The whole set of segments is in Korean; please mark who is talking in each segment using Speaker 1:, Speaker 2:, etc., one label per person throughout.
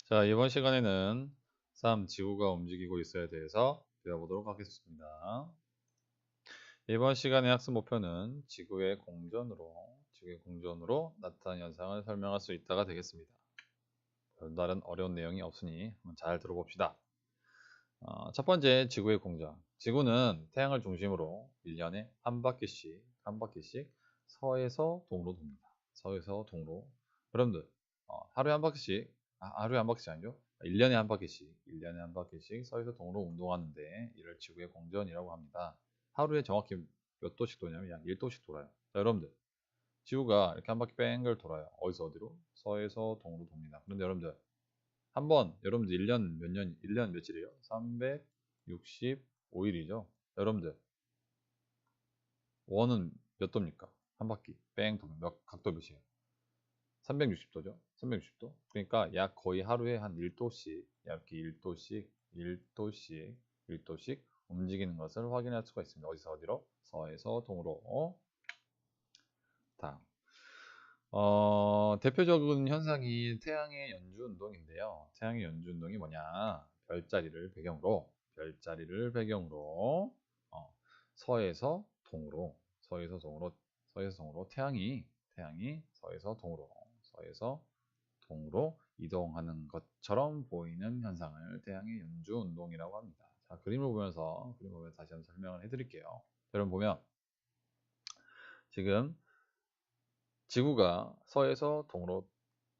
Speaker 1: 자, 이번 시간에는 지구가 움직이고 있어야 대해서 배워보도록 하겠습니다. 이번 시간의 학습 목표는 지구의 공전으로 나타난 현상을 설명할 수 있다가 되겠습니다. 별다른 어려운 내용이 없으니 한번 잘 들어봅시다. 첫 번째, 지구의 공전. 지구는 태양을 중심으로 1년에 한 바퀴씩 서에서 동으로 돕니다. 서에서 동으로. 여러분들, 하루에 한 바퀴씩, 하루에 한 바퀴씩 아니죠? 1년에 한 바퀴씩 서에서 동으로 운동하는데 이를 지구의 공전이라고 합니다. 하루에 정확히 몇 도씩 도냐면 약 1도씩 돌아요. 자, 여러분들, 지구가 이렇게 한 바퀴 뺑글 돌아요. 어디서 어디로? 서에서 동으로 돕니다. 그런데 여러분들, 여러분들 1년 며칠이에요? 365일이죠. 여러분들, 원은 몇 도입니까? 한 바퀴 뺑 돌면 몇 각도 몇이에요? 360도죠. 360도. 그러니까 약 거의 하루에 한 1도씩, 약 이렇게 1도씩 움직이는 것을 확인할 수가 있습니다. 어디서 어디로? 서에서 동으로. 다음. 대표적인 현상이 태양의 연주 운동인데요. 태양의 연주 운동이 뭐냐? 별자리를 배경으로 서에서 동으로 태양이 서에서 동으로 이동하는 것처럼 보이는 현상을 태양의 연주 운동이라고 합니다. 자, 그림을 보면서 다시 한번 설명을 해드릴게요. 여러분 보면 지금 지구가 서에서 동으로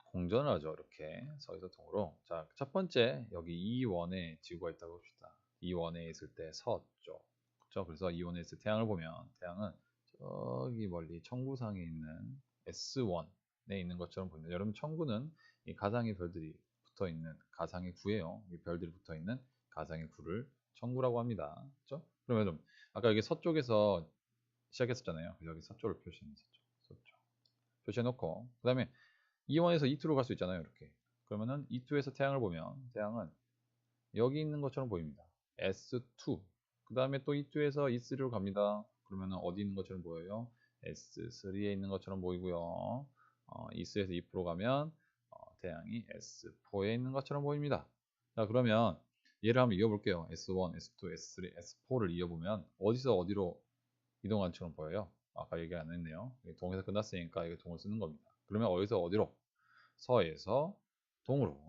Speaker 1: 공전을 하죠. 이렇게 서에서 동으로. 자, 첫 번째 여기 E1에 지구가 있다고 봅시다. E1에 있을 때 서쪽. 그렇죠? 그래서 E1에 있을 때 태양을 보면 태양은 저기 멀리 천구상에 있는 S1에 있는 것처럼 보입니다. 여러분, 천구는 이 가상의 별들이 붙어 있는 가상의 구예요. 이 별들이 붙어 있는 가상의 구를 천구라고 합니다. 그렇죠? 그러면 아까 여기 서쪽에서 시작했었잖아요. 여기 서쪽을 표시했었죠. 표시해놓고 그 다음에 E1에서 E2로 갈 수 있잖아요. 이렇게. 그러면은 E2에서 태양을 보면 태양은 여기 있는 것처럼 보입니다. S2. 그 다음에 또 E2에서 E3로 갑니다. 그러면은 어디 있는 것처럼 보여요? S3에 있는 것처럼 보이고요. E3에서 E4로 가면 태양이 S4에 있는 것처럼 보입니다. 자, 그러면 얘를 한번 이어볼게요. S1, S2, S3, S4를 이어보면 어디서 어디로 이동한 것처럼 보여요? 아까 얘기 안 했네요. 동에서 끝났으니까 이게 동을 쓰는 겁니다. 그러면 어디서 어디로? 서에서 동으로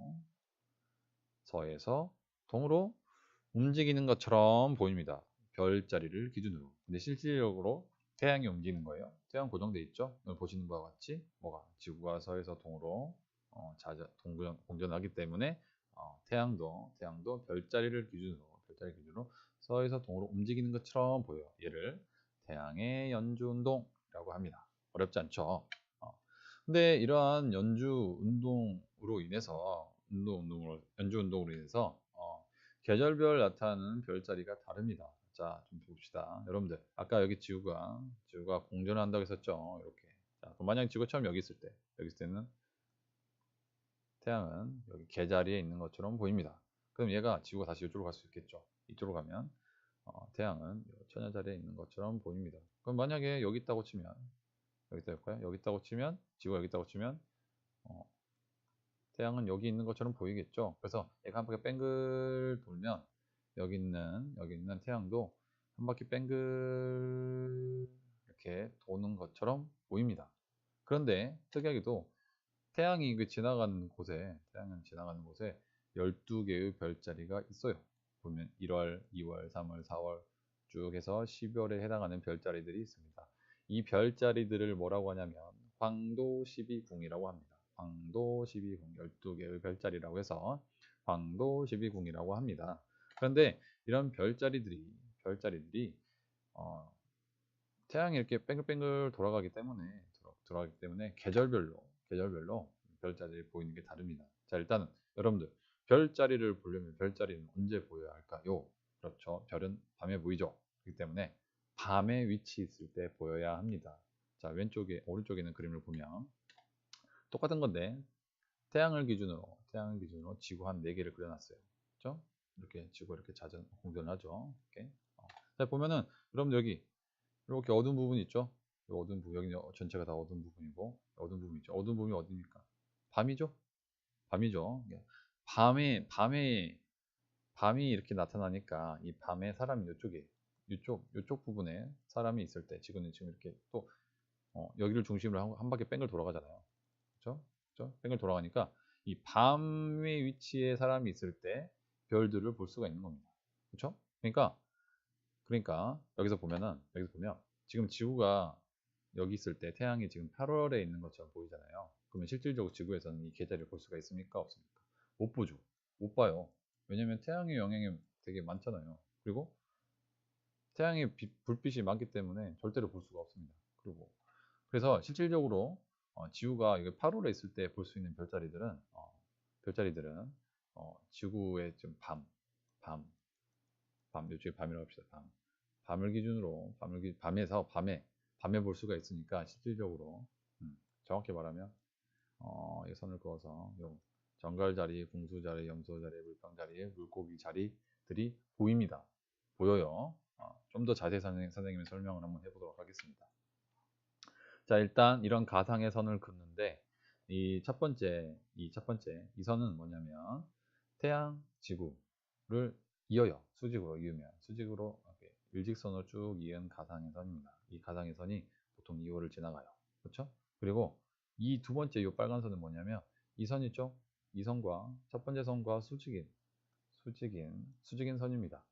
Speaker 1: 움직이는 것처럼 보입니다. 별자리를 기준으로. 근데 실질적으로 태양이 움직이는 거예요. 태양 고정돼 있죠? 오늘 보시는 바와 같이 지구가 서에서 동으로 공전하기 때문에 태양도 별자리를 기준으로 서에서 동으로 움직이는 것처럼 보여요. 얘를 태양의 연주운동이라고 합니다. 어렵지 않죠? 근데 이러한 연주 운동으로 인해서 계절별 나타나는 별자리가 다릅니다. 자, 좀 봅시다. 여러분들, 아까 여기 지구가 공전을 한다고 했었죠. 이렇게. 자, 그럼 만약 지구처럼 여기 있을 때는 태양은 여기 개자리에 있는 것처럼 보입니다. 그럼 얘가 지구가 다시 이쪽으로 갈 수 있겠죠. 이쪽으로 가면 태양은 천여자리에 있는 것처럼 보입니다. 그럼 만약에 여기 있다고 치면 지구가 여기 있다고 치면 태양은 여기 있는 것처럼 보이겠죠. 그래서 얘가 한 바퀴 뺑글 돌면 여기 있는 태양도 한 바퀴 뺑글 이렇게 도는 것처럼 보입니다. 그런데 특이하게도 태양이 지나가는 곳에 12개의 별자리가 있어요. 보면 1월, 2월, 3월, 4월 쭉 해서 12월에 해당하는 별자리들이 있습니다. 이 별자리들을 뭐라고 하냐면 황도 12궁이라고 합니다. 황도 12궁, 12개의 별자리라고 해서 황도 12궁이라고 합니다. 그런데 이런 별자리들이 태양이 이렇게 뺑글뺑글 돌아가기 때문에 계절별로 별자리를 보이는 게 다릅니다. 자, 일단은 여러분들, 별자리를 보려면 별자리는 언제 보여야 할까요? 그렇죠. 별은 밤에 보이죠. 그렇기 때문에 밤에 위치 있을 때 보여야 합니다. 자, 오른쪽에 있는 그림을 보면 똑같은 건데 태양을 기준으로 지구 한 4개를 그려놨어요. 그렇죠? 이렇게 지구 이렇게 공전하죠. 이렇게. 자, 보면은 여러분들 여기 이렇게 어두운 부분이 있죠. 어두운 부분, 여기 전체가 다 어두운 부분이고, 어두운 부분 있죠. 어두운 부분이 어디입니까? 밤이죠. 예. 밤이 이렇게 나타나니까 이 밤에 사람이 이쪽 부분에 사람이 있을 때 지구는 지금 이렇게 또 여기를 중심으로 한 바퀴 뺑글 돌아가잖아요. 그렇죠? 그렇죠? 뺑글 돌아가니까 이 밤의 위치에 사람이 있을 때 별들을 볼 수가 있는 겁니다. 그렇죠? 그러니까 여기서 보면 지금 지구가 여기 있을 때 태양이 지금 8월에 있는 것처럼 보이잖아요. 그러면 실질적으로 지구에서는 이 계절을 볼 수가 있습니까? 없습니까? 못 보죠. 못 봐요. 왜냐면 태양의 영향이 되게 많잖아요. 그리고 태양의 불빛이 많기 때문에 절대로 볼 수가 없습니다. 그래서 실질적으로 지구가 8월에 있을 때 볼 수 있는 별자리들은 지구의 좀 요쪽에 밤이라고 합시다. 밤을 기준으로 밤에 볼 수가 있으니까 실질적으로 정확히 말하면 이 선을 그어서 요 정갈자리, 궁수자리, 염소자리, 물병자리, 물고기 자리들이 보여요. 좀 더 자세히 선생님이 설명을 한번 해보도록 하겠습니다. 자, 일단 이런 가상의 선을 긋는데 이 첫 번째 이 선은 뭐냐면 태양, 지구를 이어요. 수직으로 이렇게 일직선으로 쭉 이은 가상의 선입니다. 이 가상의 선이 보통 2호를 지나가요. 그렇죠? 그리고 이 두 번째 이 빨간 선은 뭐냐면 이 선 있죠? 이 선과 첫 번째 선과 수직인 선입니다.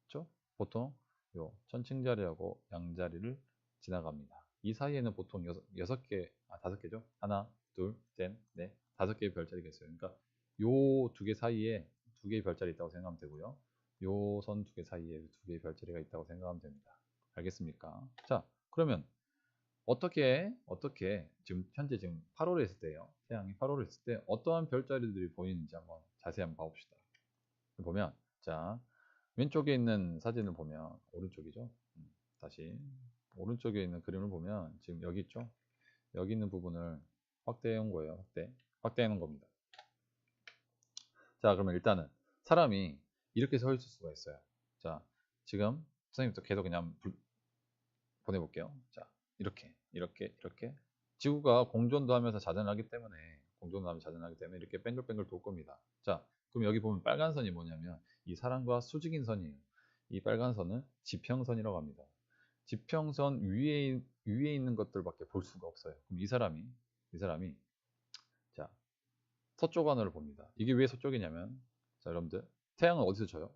Speaker 1: 그렇죠? 보통 요 천칭자리하고 양자리를 지나갑니다. 이 사이에는 보통 5개, 5개죠? 하나, 둘, 셋, 넷, 5개의 별자리가 있어요. 그러니까 요 두 개 사이에 2개의 별자리 있다고 생각하면 되고요. 요 선 2개 사이에 2개의 별자리가 있다고 생각하면 됩니다. 알겠습니까? 자, 그러면 어떻게 지금 현재 8월에 있을 때요. 태양이 8월에 있을 때 어떠한 별자리들이 보이는지 한번 자세히 한번 봐봅시다. 보면 자, 왼쪽에 있는 사진을 보면 오른쪽이죠. 다시 오른쪽에 있는 그림을 보면 지금 여기 있죠. 여기 있는 부분을 확대해 온 거예요. 확대해 놓은 겁니다. 자, 그러면 일단은 사람이 이렇게 서 있을 수가 있어요. 자, 지금 선생님도 계속 그냥 보내볼게요. 자, 이렇게 지구가 공전도 하면서 자전하기 때문에 이렇게 뱅글뱅글 돌 겁니다. 자, 그럼 여기 보면 빨간 선이 뭐냐면 이 사람과 수직인 선이에요. 이 빨간 선은 지평선이라고 합니다. 지평선 위에 있는 것들밖에 볼 수가 없어요. 그럼 이 사람이 자, 서쪽 하늘을 봅니다. 이게 왜 서쪽이냐면 자, 여러분들 태양은 어디서 져요?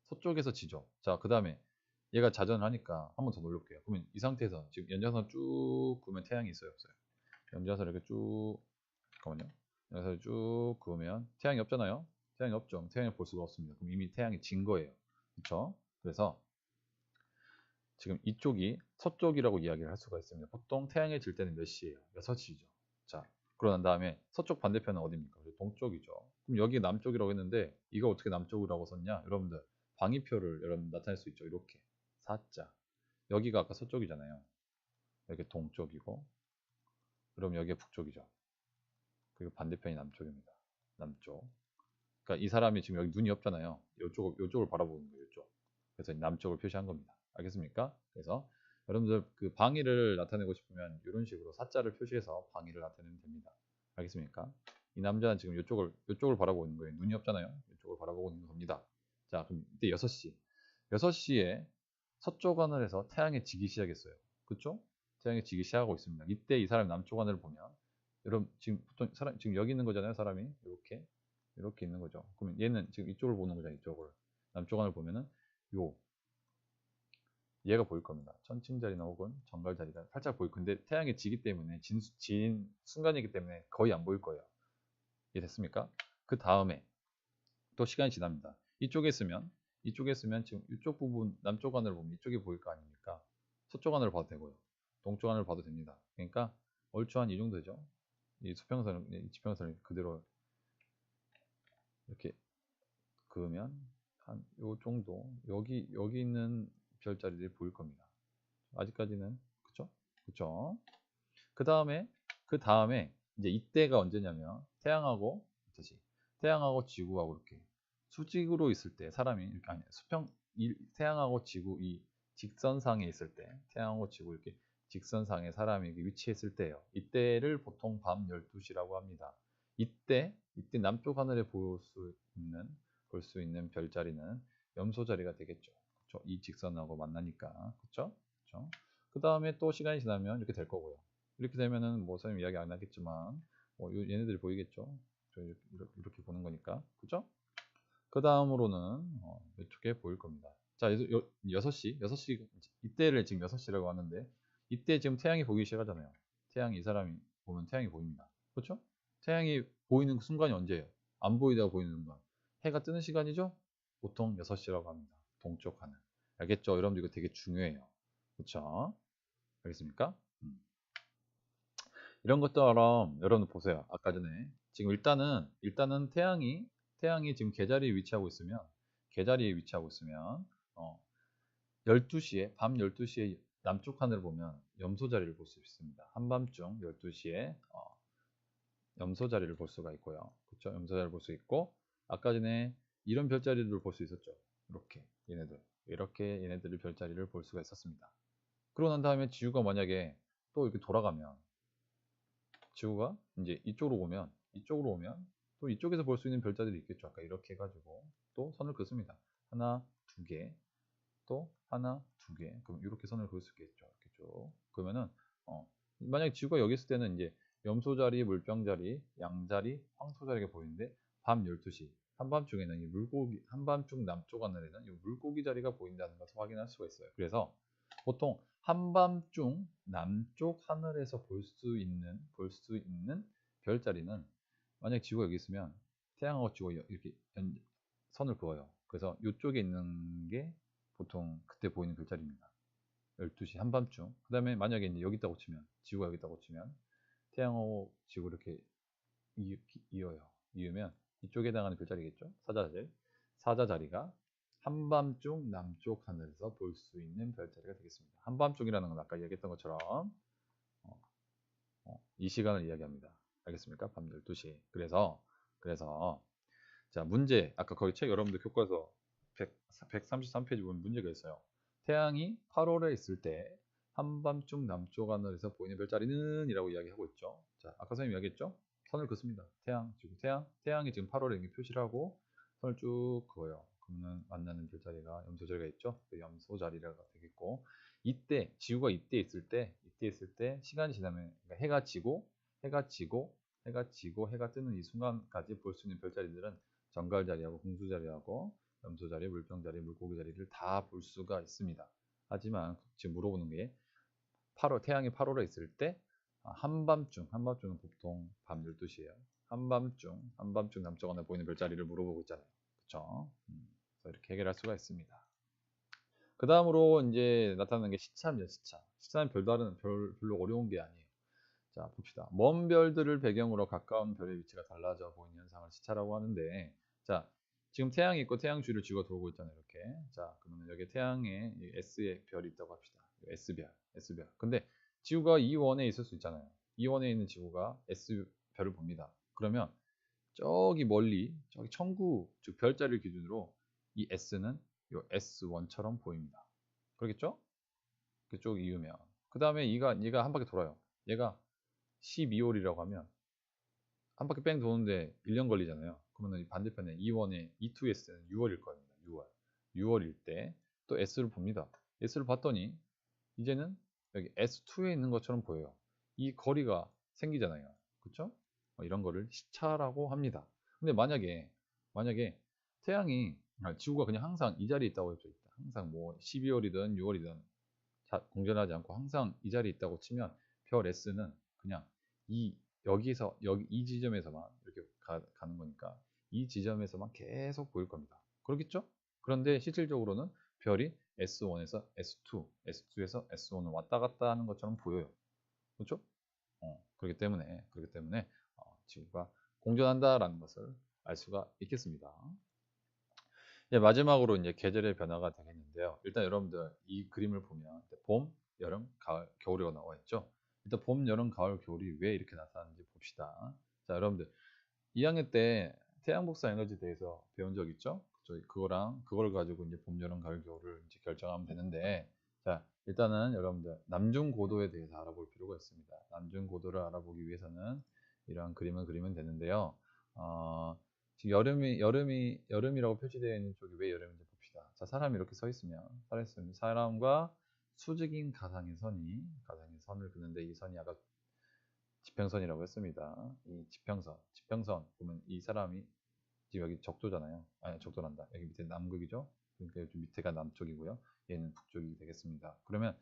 Speaker 1: 서쪽에서 지죠. 자, 그 다음에 얘가 자전을 하니까 한 번 더 놀려볼게요. 그러면 이 상태에서 지금 연장선 쭉 그으면 태양이 있어요, 없어요? 연장선 이렇게 쭉 잠깐만요. 연장선 쭉 그으면 태양이 없잖아요. 태양이 없죠. 태양을 볼 수가 없습니다. 그럼 이미 태양이 진 거예요. 그렇죠? 그래서 지금 이쪽이 서쪽이라고 이야기를 할 수가 있습니다. 보통 태양이 질 때는 몇 시예요? 6시죠. 자, 그러고 난 다음에 서쪽 반대편은 어디입니까? 동쪽이죠. 그럼 여기 남쪽이라고 했는데 이거 어떻게 남쪽이라고 썼냐? 여러분들 광위표를 여러분 나타낼 수 있죠. 이렇게 사자. 여기가 아까 서쪽이잖아요. 여기 동쪽이고 그럼 여기가 북쪽이죠. 그리고 반대편이 남쪽입니다. 남쪽. 그러니까 이 사람이 지금 여기 눈이 없잖아요. 요쪽을 바라보고 있는 거예요. 요쪽. 그래서 남쪽을 표시한 겁니다. 알겠습니까? 그래서 여러분들 그 방위를 나타내고 싶으면 이런 식으로 사자를 표시해서 방위를 나타내면 됩니다. 알겠습니까? 이 남자는 지금 요쪽을 바라보고 있는 거예요. 눈이 없잖아요. 이쪽을 바라보고 있는 겁니다. 자, 그럼 이때 6시. 6시에 서쪽 하늘에서 태양이 지기 시작했어요. 그쵸? 태양이 지기 시작하고 있습니다. 이때 이 사람이 남쪽 하늘을 보면 여러분 지금 보통 지금 여기 있는 거잖아요. 사람이 이렇게 있는 거죠. 그러면 얘는 지금 이쪽을 보는 거잖아요. 이쪽을. 남쪽 하늘 보면은 얘가 보일 겁니다. 천칭자리나 혹은 정갈자리가 살짝 보일 건데 태양이 지기 때문에 진 순간이기 때문에 거의 안 보일 거예요. 이해됐습니까? 그 다음에 또 시간이 지납니다. 이쪽에 있으면 지금 이쪽 부분 남쪽 하늘을 보면 이쪽이 보일 거 아닙니까? 서쪽 하늘을 봐도 되고요. 동쪽 하늘을 봐도 됩니다. 그러니까 얼추 한 이 정도 되죠. 이 지평선을 그대로 이렇게 그으면 한 요 정도 여기 있는 별자리들이 보일 겁니다. 아직까지는 그쵸? 그 다음에 이제 이때가 언제냐면 태양하고 지구하고 이렇게 수직으로 있을 때 사람이 이렇게 태양하고 지구 이 직선상에 있을 때 태양하고 지구 이렇게 직선상에 사람이 이렇게 위치했을 때예요. 이때를 보통 밤 12시라고 합니다. 이때 남쪽 하늘에 볼 수 있는 별자리는 염소 자리가 되겠죠. 그렇죠? 이 직선하고 만나니까. 그렇죠? 그렇죠? 그 다음에 또 시간이 지나면 이렇게 될 거고요. 이렇게 되면은 뭐 선생님 이야기 안 하겠지만 뭐 얘네들이 보이겠죠. 이렇게 보는 거니까. 그죠? 그 다음으로는 이쪽에 보일 겁니다. 자, 6시 이때를 지금 6시라고 하는데 이때 지금 태양이 보기 시작하잖아요. 태양이 이 사람이 보면 태양이 보입니다. 그렇죠? 태양이 보이는 순간이 언제예요? 안 보이다가 보이는 순간. 해가 뜨는 시간이죠? 보통 6시라고 합니다. 동쪽 하늘. 알겠죠? 여러분들 이거 되게 중요해요. 그렇죠? 알겠습니까? 이런 것처럼 여러분 보세요. 아까 전에 지금 일단은 태양이 지금 계자리에 위치하고 있으면 12시에 밤 12시에 남쪽 하늘을 보면 염소 자리를 볼 수 있습니다. 한밤중 12시에 염소 자리를 볼 수가 있고요. 그렇죠? 염소 자리를 볼 수 있고 아까 전에 이런 별자리를 볼 수 있었죠. 이렇게 얘네들의 별자리를 볼 수가 있었습니다. 그러고 난 다음에 지구가 만약에 또 이렇게 돌아가면 지구가 이제 이쪽으로 오면 또 이쪽에서 볼 수 있는 별자들이 있겠죠. 아까 이렇게 해가지고 또 선을 긋습니다. 하나, 두 개, 또 하나, 두 개. 그럼 이렇게 선을 그을 수 있겠죠. 이렇게 쭉. 그러면은 만약에 지구가 여기 있을 때는 이제 염소 자리, 물병 자리, 양 자리, 황소 자리가 보이는데 밤 12시 한밤중에는 이 한밤중 남쪽 하늘에는 이 물고기 자리가 보인다는 것을 확인할 수가 있어요. 그래서 보통 한밤중 남쪽 하늘에서 볼 수 있는 별자리는 만약 지구가 여기 있으면 태양하고 지구가 이렇게 선을 그어요. 그래서 이쪽에 있는 게 보통 그때 보이는 별자리입니다. 12시 한밤중. 그 다음에 만약에 이제 여기 있다고 치면 지구가 여기 있다고 치면 태양하고 지구 이렇게 이으면 이쪽에 해당하는 별자리겠죠. 사자 자리가 한밤중 남쪽 하늘에서 볼 수 있는 별자리가 되겠습니다. 한밤중이라는 건 아까 이야기했던 것처럼 이 시간을 이야기합니다. 알겠습니까? 밤 12시. 그래서 자, 문제 아까 거기 책 여러분들 교과서 133페이지 보면 문제가 있어요. 태양이 8월에 있을 때 한밤중 남쪽 하늘에서 보이는 별자리는 이라고 이야기하고 있죠. 자, 아까 선생님 이야기했죠? 선을 긋습니다. 태양이 지금 8월에 이렇게 표시를 하고 선을 쭉 그어요. 그러면 만나는 별자리가 염소 자리가 있죠. 그 염소 자리가 되겠고 이때 지구가 이때 있을 때 시간이 지나면 그러니까 해가 뜨는 이 순간까지 볼 수 있는 별자리들은 정갈 자리하고 홍수 자리하고 염소 자리, 물병 자리, 물고기 자리를 다 볼 수가 있습니다. 하지만 지금 물어보는 게 태양이 8월에 있을 때 한밤중은 보통 밤 12시예요. 한밤중 남쪽 하늘 보이는 별자리를 물어보고 있잖아요. 그렇죠? 그래서 이렇게 해결할 수가 있습니다. 그 다음으로 이제 나타나는 게 시차입니다. 시차는 별로 어려운 게 아니에요. 자, 봅시다. 먼 별들을 배경으로 가까운 별의 위치가 달라져 보이는 현상을 시차라고 하는데, 자, 지금 태양이 있고 태양 주위를 지구가 돌고 있잖아요. 이렇게. 자, 그러면 여기 태양에 S의 별이 있다고 합시다. S별. 근데 지구가 E1에 있을 수 있잖아요. E1에 있는 지구가 S별을 봅니다. 그러면 저기 멀리, 저기 천구, 즉 별자리를 기준으로 이 S는 이 S1처럼 보입니다. 그렇겠죠? 그쪽 이으면. 그 다음에 얘가 한 바퀴 돌아요. 얘가 12월이라고 하면 한 바퀴 뺑 도는데 1년 걸리잖아요. 그러면 반대편에 E2S는 6월일 겁니다. 6월일 때 또 S를 봅니다. S를 봤더니 이제는 여기 S2에 있는 것처럼 보여요. 이 거리가 생기잖아요. 그렇죠? 이런 거를 시차라고 합니다. 근데 만약에 지구가 그냥 항상 이 자리에 있다고 해서 항상 뭐 12월이든 6월이든 공전하지 않고 항상 이 자리에 있다고 치면 별 S는 그냥 여기 이 지점에서만 이렇게 가는 거니까 이 지점에서만 계속 보일 겁니다. 그렇겠죠? 그런데 실질적으로는 별이 S1에서 S2, S2에서 S1을 왔다 갔다 하는 것처럼 보여요. 그렇죠? 그렇기 때문에 지구가 공전한다라는 것을 알 수가 있겠습니다. 네, 마지막으로 이제 계절의 변화가 되겠는데요. 일단 여러분들 이 그림을 보면 봄, 여름, 가을, 겨울이가 나와 있죠. 일단 봄, 여름, 가을, 겨울이 왜 이렇게 나타나는지 봅시다. 자, 여러분들 2학년 때 태양복사 에너지에 대해서 배운 적 있죠? 그걸 가지고 이제 봄, 여름, 가을, 겨울을 이제 결정하면 되는데, 자, 일단은 여러분들 남중 고도에 대해서 알아볼 필요가 있습니다. 남중 고도를 알아보기 위해서는 이러한 그림을 그리면 되는데요. 지금 여름이라고 표시되어 있는 쪽이 왜 여름인지 봅시다. 자, 사람이 이렇게 서 있으면, 사람과 수직인 가상의 선을 그는데 이 선이 아까 지평선이라고 했습니다. 이 지평선 보면 이 사람이 지금 여기 적도잖아요. 아니, 적도란다. 여기 밑에 남극이죠. 그러니까 여기 밑에가 남쪽이고요. 얘는 북쪽이 되겠습니다. 그러면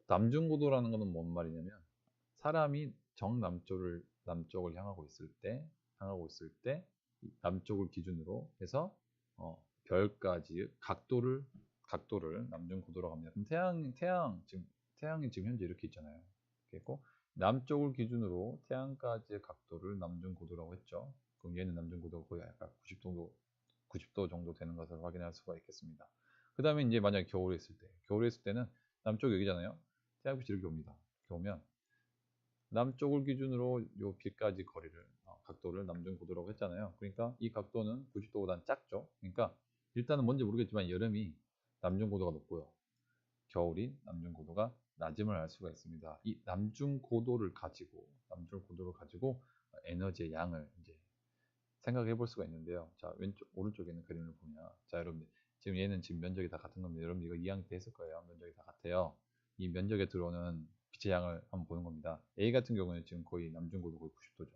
Speaker 1: 남중고도라는 것은 뭔 말이냐면 사람이 남쪽을 향하고 있을 때 남쪽을 기준으로 해서 별까지 각도를 남중고도라고 합니다. 그럼 태양이 지금 현재 이렇게 있잖아요. 이렇게 있고 남쪽을 기준으로 태양까지의 각도를 남중고도라고 했죠. 그럼 얘는 남중고도가 거의 약간 90도 정도 되는 것을 확인할 수가 있겠습니다. 그 다음에 이제 만약에 겨울에 있을 때는 남쪽 여기잖아요. 태양빛이 이렇게 옵니다. 이렇게 오면 남쪽을 기준으로 요 B까지 각도를 남중고도라고 했잖아요. 그러니까 이 각도는 90도보다는 작죠. 그러니까 일단은 뭔지 모르겠지만 여름이 남중고도가 높고요. 겨울이 남중고도가 낮음을 알 수가 있습니다. 이 남중고도를 가지고 에너지의 양을 이제 생각해 볼 수가 있는데요. 자, 오른쪽에 있는 그림을 보면, 자, 여러분들 지금 얘는 지금 면적이 다 같은 겁니다. 여러분 이거 2학년 때 했을 거예요. 면적이 다 같아요. 이 면적에 들어오는 빛의 양을 한번 보는 겁니다. A 같은 경우에는 지금 거의 남중고도 거의 90도죠.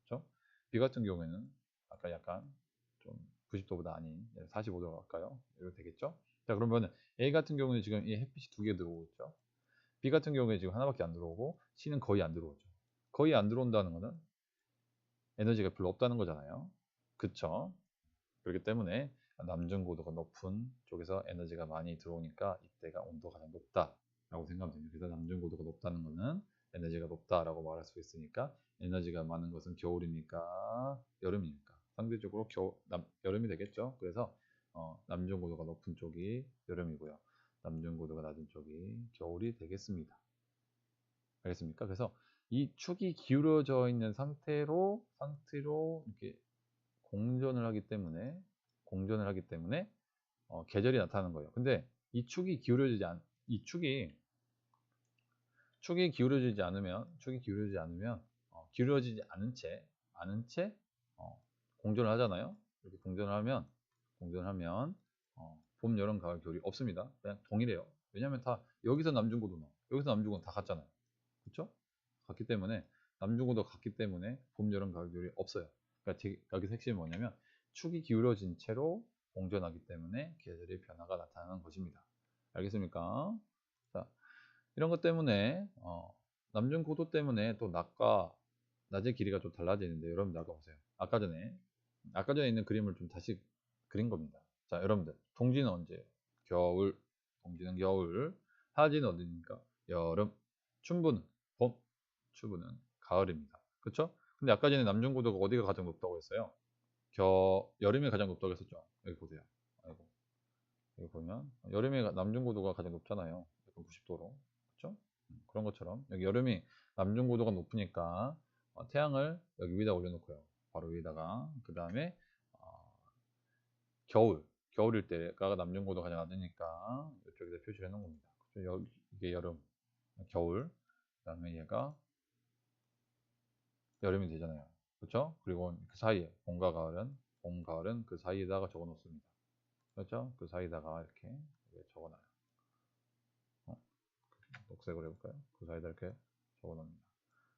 Speaker 1: 그렇죠? B 같은 경우에는 아까 약간 좀 90도보다 아닌 45도 가까요. 이렇게 되겠죠? 자, 그러면 A 같은 경우는 지금 이 햇빛이 두 개 들어오고 있죠. B 같은 경우에 지금 하나밖에 안 들어오고 C는 거의 안 들어오죠. 거의 안 들어온다는 거는 에너지가 별로 없다는 거잖아요. 그쵸? 그렇기 때문에 남중고도가 높은 쪽에서 에너지가 많이 들어오니까 이때가 온도가 가장 높다라고 생각하면 됩니다. 그래서 남중고도가 높다는 것은 에너지가 높다라고 말할 수 있으니까 에너지가 많은 것은 겨울입니까? 여름입니까? 상대적으로 여름이 되겠죠. 그래서 남중고도가 높은 쪽이 여름이고요. 남중고도가 낮은 쪽이 겨울이 되겠습니다. 알겠습니까? 그래서 이 축이 기울어져 있는 상태로 이렇게 공전을 하기 때문에 계절이 나타나는 거예요. 근데 이 축이 기울어지지 않으면 기울어지지 않은 채 공전을 하잖아요. 이렇게 공전하면 봄, 여름, 가을, 겨울이 없습니다. 그냥 동일해요. 왜냐하면 다 여기서 남중고도 여기서 남중고도 다 같잖아요. 그렇죠? 같기 때문에 남중고도 같기 때문에 봄, 여름, 가을, 겨울이 없어요. 그러니까 여기서 핵심이 뭐냐면 축이 기울어진 채로 공전하기 때문에 계절의 변화가 나타나는 것입니다. 알겠습니까? 자, 이런 것 때문에 남중고도 때문에 또 낮과 낮의 길이가 좀 달라지는데 여러분들 아까 보세요. 아까 전에 있는 그림을 좀 다시 그린 겁니다. 자, 여러분들 동지는 언제예요? 겨울. 동지는 겨울. 하지는 어디입니까? 여름. 춘부는 봄. 추부는 가을입니다. 그렇죠? 근데 아까 전에 남중고도가 어디가 가장 높다고 했어요? 여름이 가장 높다고 했었죠. 여기 보세요. 아이고. 여기 보면 여름에 남중고도가 가장 높잖아요. 90도로. 그렇죠? 그런 것처럼 여기 여름이 남중고도가 높으니까 태양을 여기 위에다 올려놓고요. 바로 위에다가 그 다음에 겨울일 때가 남중고도가 가장 낮으니까 이쪽에다 표시를 해놓은 겁니다. 그렇죠? 이게 여름, 겨울, 그 다음에 얘가 여름이 되잖아요. 그렇죠? 그리고 그 사이에 봄, 가을은 그 사이에다가 적어 놓습니다. 그렇죠? 그 사이에다가 이렇게 적어놔요. 녹색으로 해볼까요? 그 사이에다 이렇게 적어 놓습니다.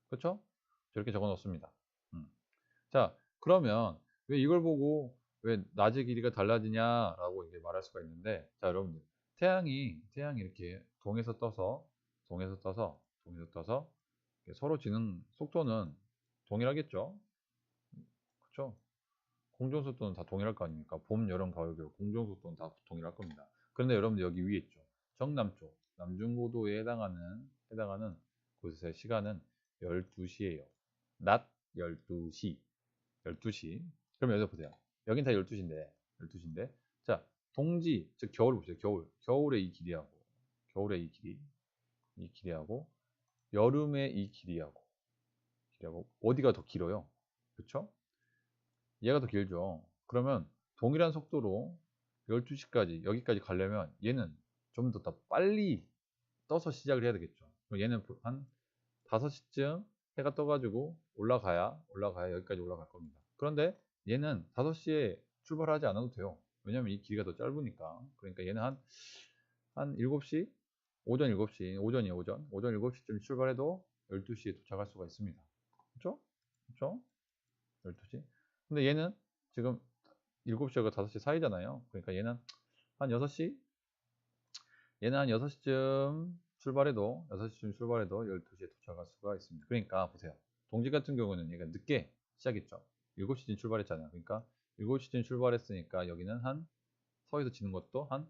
Speaker 1: 그렇죠? 저렇게 적어 놓습니다. 자, 그러면 왜 이걸 보고 왜 낮의 길이가 달라지냐라고 이게 말할 수가 있는데, 자, 여러분들 태양이 이렇게 동에서 떠서 서로 지는 속도는 동일하겠죠? 그렇죠? 공전 속도는 다 동일할 거 아닙니까? 봄, 여름, 가을, 겨울 공전 속도는 다 동일할 겁니다. 그런데 여러분들 여기 위에 있죠. 정남쪽, 남중고도에 해당하는 곳의 시간은 12시예요. 낮 12시. 그럼 여기서 보세요. 여긴 다 12시인데. 자, 동지, 즉 겨울 보세요. 겨울의 이 길이하고 여름의 이 길이하고 어디가 더 길어요? 그렇죠? 얘가 더 길죠. 그러면 동일한 속도로 12시까지 여기까지 가려면 얘는 좀 더 빨리 떠서 시작을 해야 되겠죠. 그럼 얘는 한 5시쯤 해가 떠가지고 올라가야 여기까지 올라갈 겁니다. 그런데 얘는 5시에 출발하지 않아도 돼요. 왜냐면 이 길이가 더 짧으니까. 그러니까 얘는 한 7시? 오전 7시, 오전이에요, 오전. 오전 7시쯤 출발해도 12시에 도착할 수가 있습니다. 그렇죠? 그렇죠? 12시. 근데 얘는 지금 7시하고 5시 사이잖아요. 그러니까 얘는 한 6시? 얘는 한 6시쯤 출발해도 12시에 도착할 수가 있습니다. 그러니까 보세요. 동지 같은 경우는 얘가 늦게 시작했죠. 7시쯤 출발했잖아요. 그러니까 7시쯤 출발했으니까 여기는 한 서에서 지는 것도 한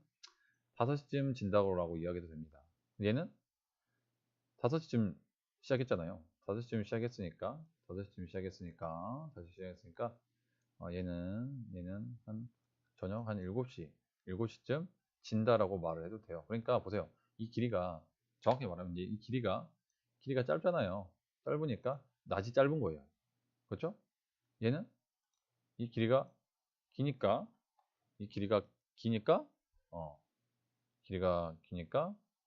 Speaker 1: 5시쯤 진다고 이야기도 됩니다. 얘는 5시쯤 시작했잖아요. 5시쯤 시작했으니까 얘는 한 저녁 한 7시쯤 진다라고 말을 해도 돼요. 그러니까 보세요. 이 길이가 정확히 말하면 이제 이 길이가 짧잖아요. 짧으니까 낮이 짧은 거예요. 그렇죠? 얘는 이 길이가 기니까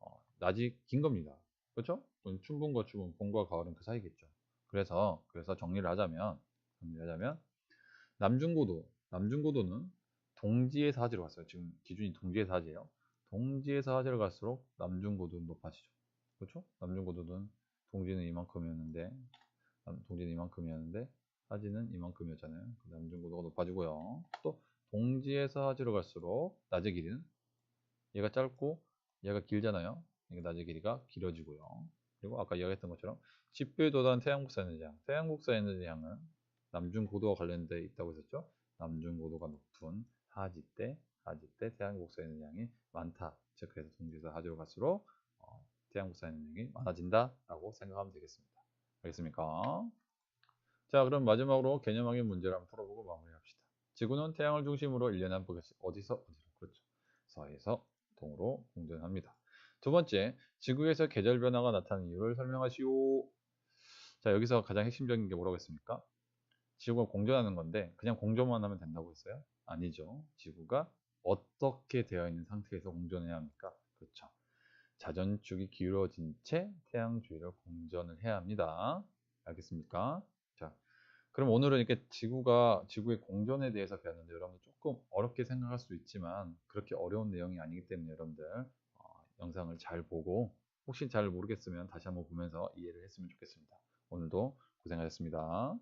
Speaker 1: 어, 낮이 긴 겁니다. 그렇죠? 춘분과 추분, 봄과 가을은 그 사이겠죠. 그래서 정리를 하자면 남중고도는 동지에서 하지로 갔어요. 지금 기준이 동지에서 하지예요. 동지에서 하지로 갈수록 남중고도는 높아지죠. 그렇죠? 남중고도는 동지는 이만큼이었는데 하지는 이만큼이었잖아요. 남중고도가 높아지고요. 또 동지에서 하지로 갈수록 낮의 길이는 얘가 짧고 얘가 길잖아요. 그러니까 낮의 길이가 길어지고요. 그리고 아까 이야기했던 것처럼 집부에 도달한 태양국사 에너지 양은 남중고도와 관련돼 있다고 했었죠. 남중고도가 높은 하지 때 태양국사 에너지 양이 많다. 즉 그래서 동지에서 하지로 갈수록 태양국사 에너지 양이 많아진다라고 생각하면 되겠습니다. 알겠습니까? 자, 그럼 마지막으로 개념학의 문제를 한번 풀어보고 마무리합시다. 지구는 태양을 중심으로 1년에 한 번씩 어디로? 그렇죠. 서에서 동으로 공전합니다. 두 번째, 지구에서 계절 변화가 나타나는 이유를 설명하시오. 자, 여기서 가장 핵심적인 게 뭐라고 했습니까? 지구가 공전하는 건데 그냥 공전만 하면 된다고 했어요? 아니죠. 지구가 어떻게 되어 있는 상태에서 공전해야 합니까? 그렇죠. 자전축이 기울어진 채 태양 주위를 공전을 해야 합니다. 알겠습니까? 자, 그럼 오늘은 이렇게 지구의 공전에 대해서 배웠는데 여러분들 조금 어렵게 생각할 수 있지만 그렇게 어려운 내용이 아니기 때문에 여러분들 영상을 잘 보고 혹시 잘 모르겠으면 다시 한번 보면서 이해를 했으면 좋겠습니다. 오늘도 고생하셨습니다.